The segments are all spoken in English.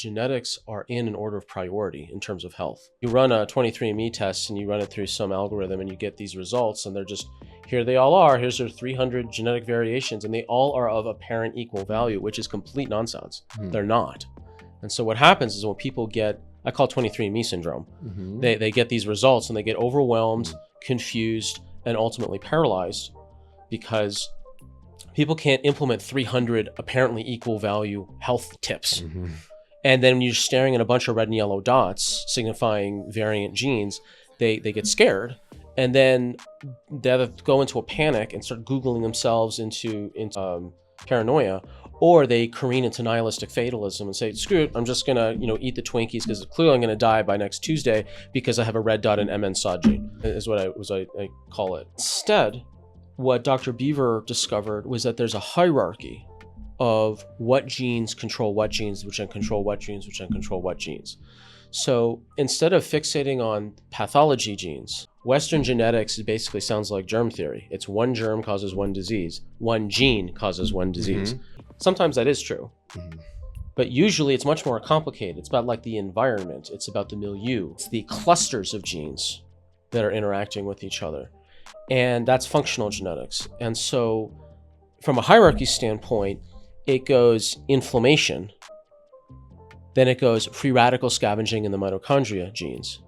genetics are in an order of priority in terms of health. You run a 23andMe test and you run it through some algorithm and you get these results, and they're just, here they all are. Here's their 300 genetic variations, and they all are of apparent equal value, which is complete nonsense. They're not. And so what happens is when people get, I call 23andMe syndrome, they get these results and they get overwhelmed, confused, and ultimately paralyzed because people can't implement 300 apparently equal value health tips. And then when you're staring at a bunch of red and yellow dots signifying variant genes, they get scared. And then they either go into a panic and start Googling themselves into paranoia, or they careen into nihilistic fatalism and say, screw it, I'm just gonna eat the Twinkies because clearly I'm gonna die by next Tuesday because I have a red dot in MN-SOD gene, is what I call it. Instead, what Dr. Beaver discovered was that there's a hierarchy of what genes control what genes, which then control what genes, which then control what genes. So instead of fixating on pathology genes, Western genetics basically sounds like germ theory. It's one germ causes one disease, one gene causes one disease. Sometimes that is true, but usually it's much more complicated. It's about like the environment. It's about the milieu. It's the clusters of genes that are interacting with each other. And that's functional genetics. And so from a hierarchy standpoint, it goes inflammation, then it goes free radical scavenging in the mitochondria genes,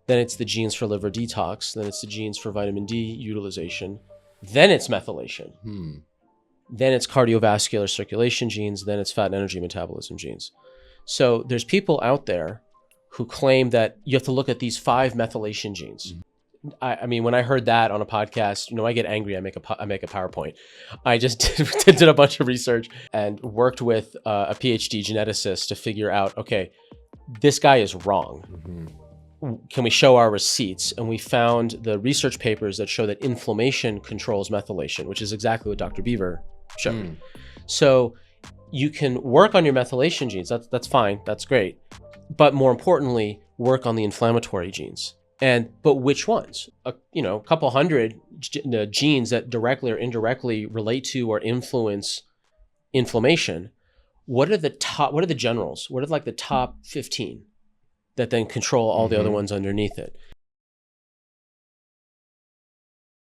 then it's the genes for liver detox, then it's the genes for vitamin D utilization, then it's methylation, then it's cardiovascular circulation genes, then it's fat and energy metabolism genes. So there's people out there who claim that you have to look at these 5 methylation genes. I mean, when I heard that on a podcast, I get angry. I make a PowerPoint. I just did a bunch of research and worked with a PhD geneticist to figure out, okay, this guy is wrong. Can we show our receipts? And we found the research papers that show that inflammation controls methylation, which is exactly what Dr. Beaver showed. So you can work on your methylation genes. That's fine. That's great. But more importantly, work on the inflammatory genes. But which ones? A couple hundred genes that directly or indirectly relate to or influence inflammation. What are the generals? What are like the top 15 that then control all the other ones underneath it?